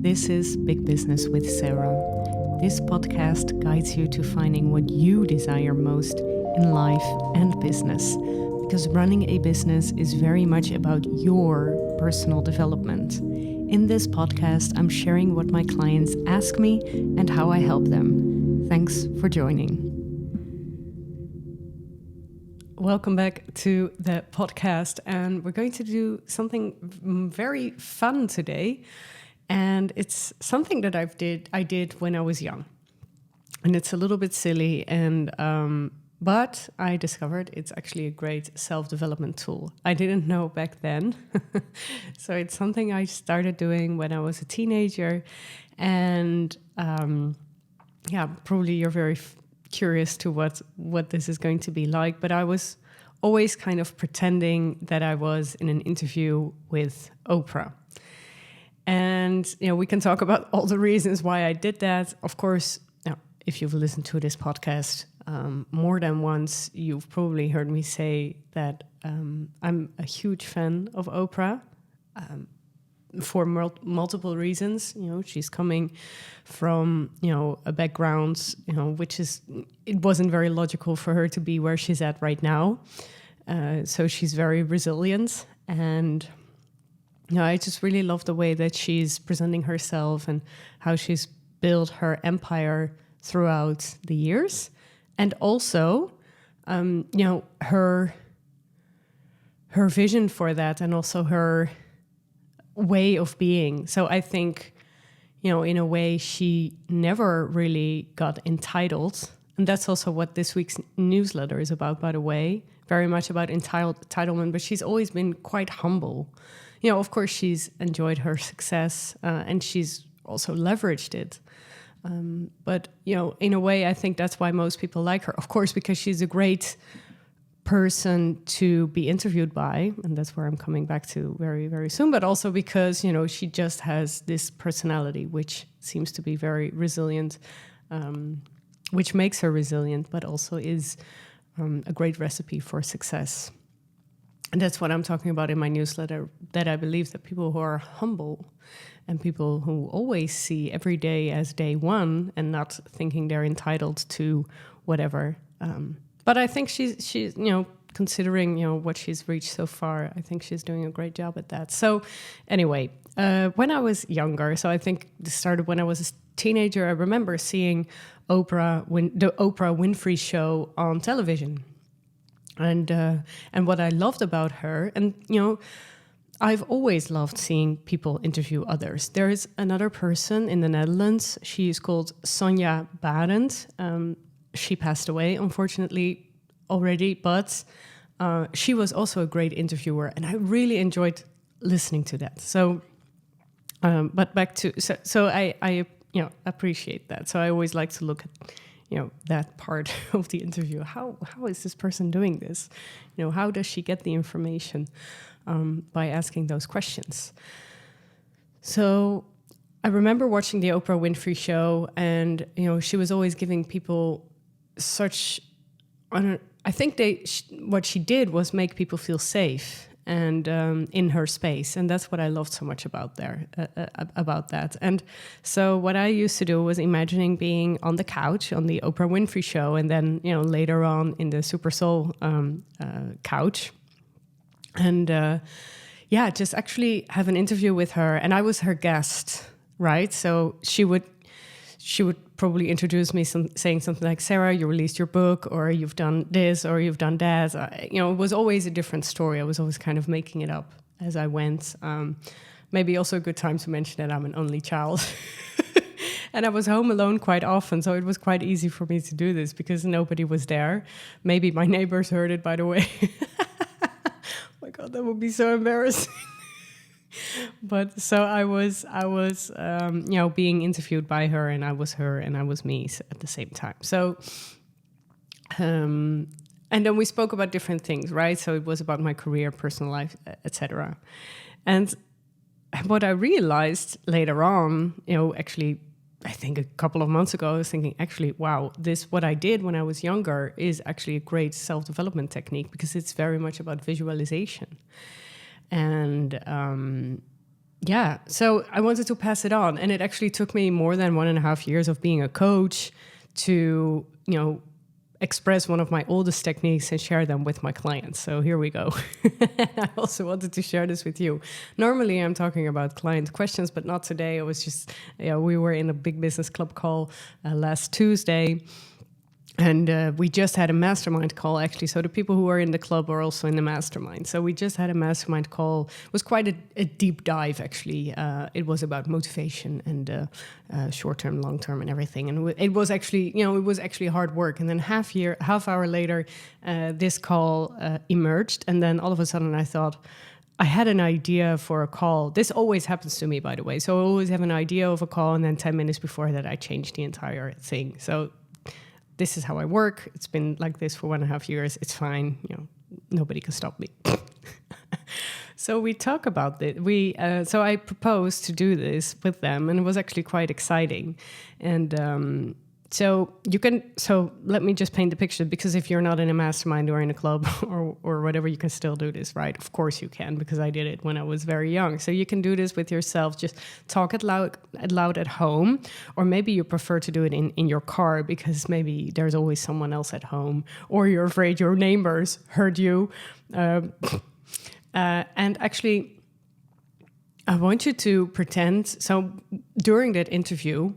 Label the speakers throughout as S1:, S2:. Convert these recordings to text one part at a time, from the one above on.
S1: This is Big Business with Sarah. This podcast guides you to finding what you desire most in life and business, because running a business is very much about your personal development. In this podcast, I'm sharing what my clients ask me and how I help them. Thanks for joining. Welcome back to the podcast, and we're going to do something very fun today. And it's something that I did when I was young, and it's a little bit silly, but I discovered it's actually a great self-development tool. I didn't know back then, so it's something I started doing when I was a teenager, and probably you're very curious to what this is going to be like. But I was always kind of pretending that I was in an interview with Oprah. And, we can talk about all the reasons why I did that. Of course, if you've listened to this podcast more than once, you've probably heard me say that I'm a huge fan of Oprah for multiple reasons. She's coming from, a background, it wasn't very logical for her to be where she's at right now. So she's very resilient, and I just really love the way that she's presenting herself and how she's built her empire throughout the years. And also, her vision for that, and also her way of being. So I think, in a way, she never really got entitled. And that's also what this week's newsletter is about, by the way. Very much about entitlement, but she's always been quite humble. Of course, she's enjoyed her success, and she's also leveraged it. But, in a way, I think that's why most people like her. Of course, because she's a great person to be interviewed by, and that's where I'm coming back to very, very soon. But also because, she just has this personality, which seems to be very resilient, which makes her resilient, but also is a great recipe for success. And that's what I'm talking about in my newsletter, that I believe that people who are humble and people who always see every day as day one and not thinking they're entitled to whatever. But I think she's considering, what she's reached so far, I think she's doing a great job at that. So anyway, when I was younger, so I think this started when I was a teenager, I remember seeing the Oprah Winfrey show on television. And what I loved about her, and I've always loved seeing people interview others. There is another person in the Netherlands. She is called Sonja Barend. She passed away, unfortunately, already, but she was also a great interviewer, and I really enjoyed listening to that. So, but back to so I appreciate that. So I always like to look at that part of the interview. How is this person doing this? How does she get the information by asking those questions? So I remember watching the Oprah Winfrey show, and she was always giving people such. I think what she did was make people feel safe and in her space, and that's what I loved so much about that. And so what I used to do was imagining being on the couch on the Oprah Winfrey show, and then later on in the Super Soul couch, and just actually have an interview with her, and I was her guest, right? So she would probably introduce me saying something like, Sarah, you released your book, or you've done this, or you've done that. It was always a different story. I was always kind of making it up as I went. Maybe also a good time to mention that I'm an only child. And I was home alone quite often, so it was quite easy for me to do this because nobody was there. Maybe my neighbors heard it, by the way. Oh my God, that would be so embarrassing. But so I was, being interviewed by her, and I was her, and I was me at the same time. So, and then we spoke about different things, right? So it was about my career, personal life, etc. And what I realized later on, actually, I think a couple of months ago, I was thinking, actually, wow, what I did when I was younger is actually a great self-development technique, because it's very much about visualization. And yeah, so I wanted to pass it on. And it actually took me more than 1.5 years of being a coach to, express one of my oldest techniques and share them with my clients. So here we go. I also wanted to share this with you. Normally I'm talking about client questions, but not today. It was just, we were in a big business club call last Tuesday. And we just had a mastermind call, actually. So the people who are in the club are also in the mastermind. So we just had a mastermind call. It was quite a deep dive, actually. It was about motivation and short-term, long-term and everything. And it was actually hard work. And then half hour later, this call emerged. And then all of a sudden I thought, I had an idea for a call. This always happens to me, by the way. So I always have an idea of a call. And then 10 minutes before that, I changed the entire thing. So this is how I work. It's been like this for 1.5 years. It's fine. Nobody can stop me. So we talk about it. So I proposed to do this with them, and it was actually quite exciting. And so let me just paint the picture, because if you're not in a mastermind or in a club or whatever, you can still do this, right? Of course you can, because I did it when I was very young. So you can do this with yourself. Just talk it loud at home, or maybe you prefer to do it in your car, because maybe there's always someone else at home, or you're afraid your neighbors heard you. And actually, I want you to pretend. So during that interview,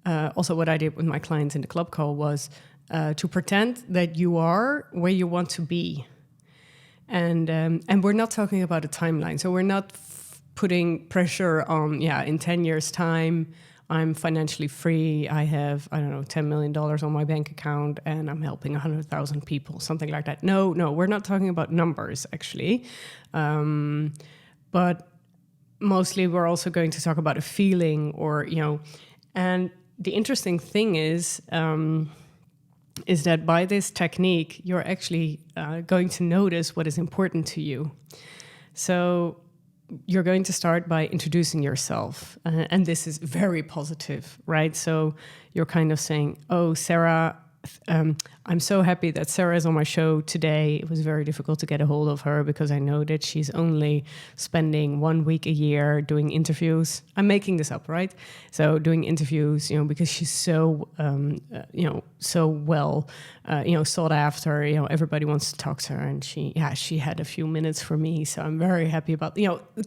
S1: also what I did with my clients in the club call was to pretend that you are where you want to be. And we're not talking about a timeline. So we're not putting pressure on, in 10 years' time, I'm financially free. I have, $10 million on my bank account, and I'm helping 100,000 people, something like that. No, we're not talking about numbers, actually. But mostly we're also going to talk about a feeling, or, and the interesting thing is that by this technique, you're actually going to notice what is important to you. So you're going to start by introducing yourself. And this is very positive, right? So you're kind of saying, oh, Sarah, I'm so happy that Sarah is on my show today. It was very difficult to get a hold of her because I know that she's only spending 1 week a year doing interviews. I'm making this up, right? So doing interviews, because she's so, so well, sought after. Everybody wants to talk to her, and she had a few minutes for me. So I'm very happy about,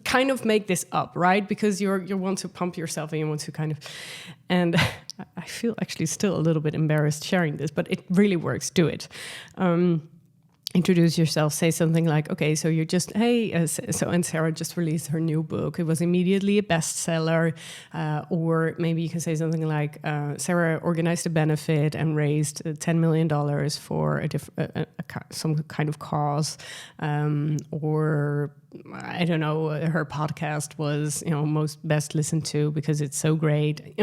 S1: kind of make this up, right? Because you want to pump yourself, and you want to kind of, and I feel actually still a little bit embarrassed sharing this, but it really works. Do it. Introduce yourself. Say something like, okay, so you're just, hey, and Sarah just released her new book. It was immediately a bestseller. Or maybe you can say something like, Sarah organized a benefit and raised $10 million for some kind of cause. Or I don't know, her podcast was, most best listened to because it's so great.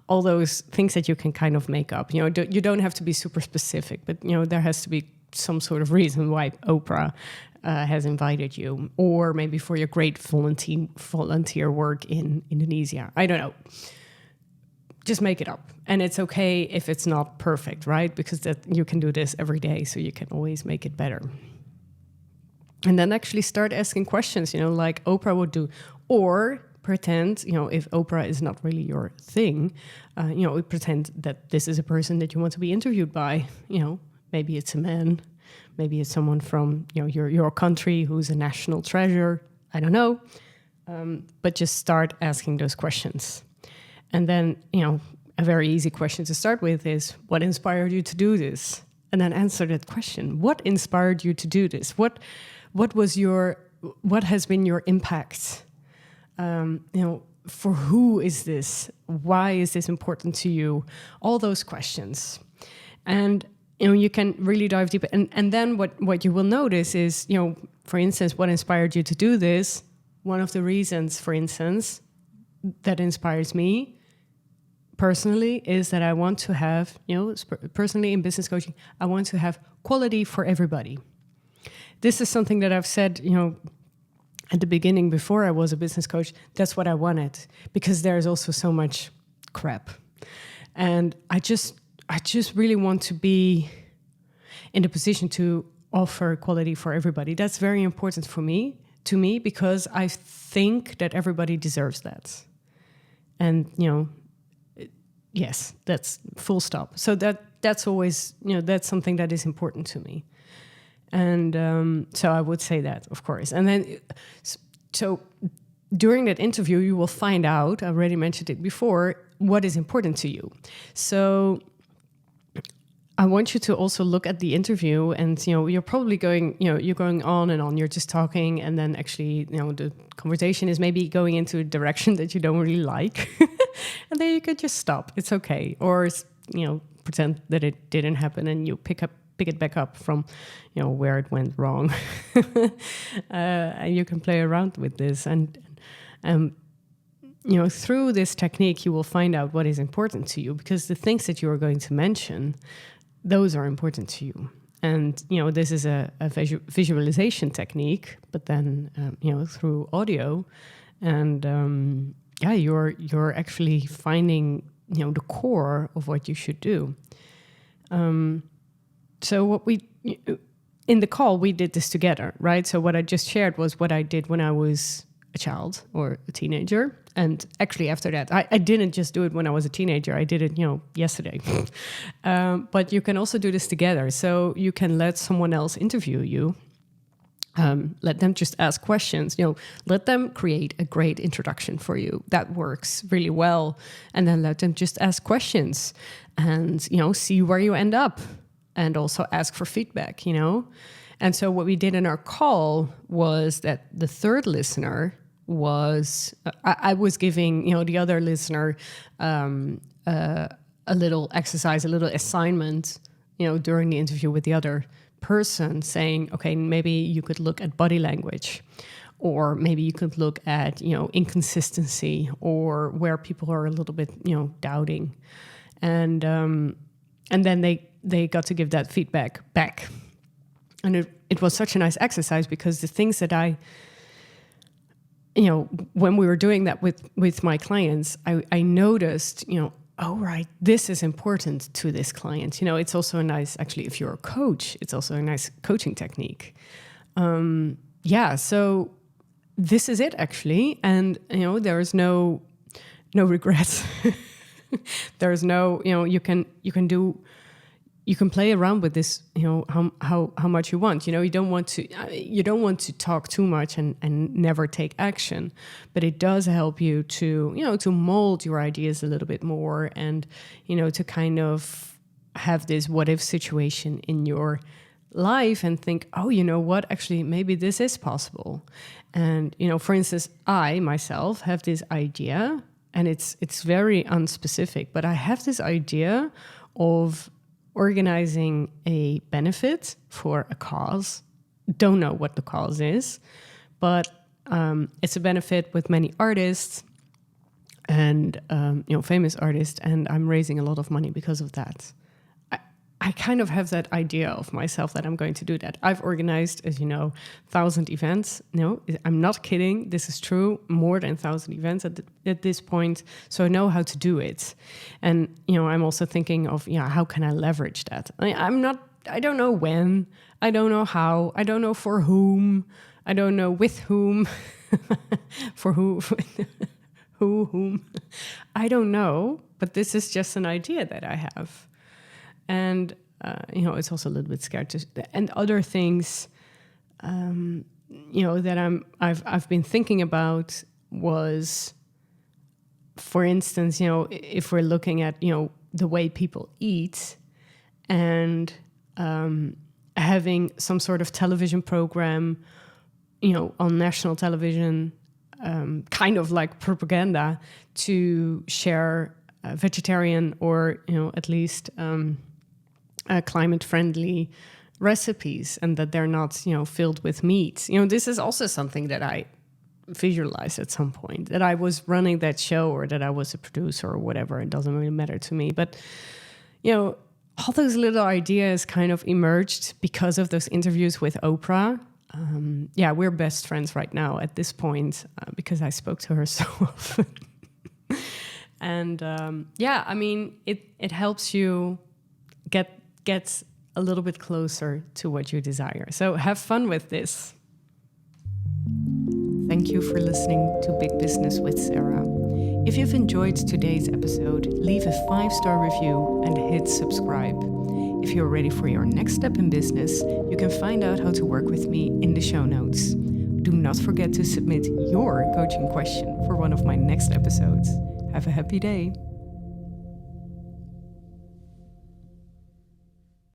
S1: All those things that you can kind of make up. You don't have to be super specific, but there has to be some sort of reason why Oprah has invited you, or maybe for your great volunteer work in Indonesia. I don't know. Just make it up, and it's okay if it's not perfect, right? Because that you can do this every day, so you can always make it better. And then actually start asking questions, like Oprah would do, or pretend, if Oprah is not really your thing, pretend that this is a person that you want to be interviewed by. Maybe it's a man, maybe it's someone from your country who's a national treasure. I don't know, but just start asking those questions. And then a very easy question to start with is, what inspired you to do this? And then answer that question. What inspired you to do this? What has been your impact? For who is this? Why is this important to you? All those questions. And, you can really dive deep. And then what you will notice is, for instance, what inspired you to do this? One of the reasons, for instance, that inspires me personally is that I want to have, personally in business coaching, I want to have quality for everybody. This is something that I've said, at the beginning, before I was a business coach. That's what I wanted, because there's also so much crap. And I just really want to be in a position to offer quality for everybody. That's very important for me. to me because I think that everybody deserves that. And, yes, that's full stop. So that's always, that's something that is important to me. And so I would say that, of course. And then, so during that interview, you will find out, I already mentioned it before, what is important to you. So I want you to also look at the interview and, you're probably going, you're going on and on, you're just talking. And then actually, the conversation is maybe going into a direction that you don't really like. And then you could just stop. It's okay. Or, pretend that it didn't happen and you pick it back up from, where it went wrong. And you can play around with this. And, through this technique, you will find out what is important to you, because the things that you are going to mention, those are important to you. And, this is a visualization technique, but then, through audio. And, you're actually finding, the core of what you should do. So what in the call, we did this together, right? So what I just shared was what I did when I was a child or a teenager. And actually after that, I didn't just do it when I was a teenager. I did it, yesterday. But you can also do this together. So you can let someone else interview you. Let them just ask questions, let them create a great introduction for you. That works really well. And then let them just ask questions and, see where you end up, and also ask for feedback, And so what we did in our call was that the third listener was, I was giving, the other listener a little exercise, a little assignment, during the interview with the other person, saying, okay, maybe you could look at body language, or maybe you could look at, inconsistency, or where people are a little bit, doubting. And then they got to give that feedback back. And it was such a nice exercise, because the things that I, when we were doing that with my clients, I noticed, oh, right, this is important to this client. It's also a nice, actually, if you're a coach, it's also a nice coaching technique. So this is it, actually. And, there's no regrets. There's no, you can play around with this, how much you want. You don't want to talk too much and never take action, but it does help you to, to mold your ideas a little bit more, and, to kind of have this what if situation in your life and think, oh, you know what, actually, maybe this is possible. And, for instance, I myself have this idea, and it's very unspecific, but I have this idea of organizing a benefit for a cause. Don't know what the cause is, but it's a benefit with many artists and famous artists, and I'm raising a lot of money because of that. I kind of have that idea of myself that I'm going to do that. I've organized, as you know, 1,000 events. No, I'm not kidding. This is true. More than 1,000 events at this point. So I know how to do it. And, I'm also thinking of, how can I leverage that? I don't know when. I don't know how. I don't know for whom. I don't know with whom. For who. Whom. I don't know. But this is just an idea that I have. And, it's also a little bit scared and other things, that I've been thinking about was, for instance, if we're looking at, the way people eat, and having some sort of television program, on national television, kind of like propaganda to share vegetarian or, at least, climate-friendly recipes, and that they're not, filled with meat. This is also something that I visualized at some point, that I was running that show, or that I was a producer or whatever. It doesn't really matter to me. But, all those little ideas kind of emerged because of those interviews with Oprah. We're best friends right now at this point, because I spoke to her so often. And, it helps you get a little bit closer to what you desire. So have fun with this. thank you for listening to Big Business with Sarah. If you've enjoyed today's episode, leave a 5-star review and hit subscribe. If you're ready for your next step in business, you can find out how to work with me in the show notes. Do not forget to submit your coaching question for one of my next episodes. Have a happy day.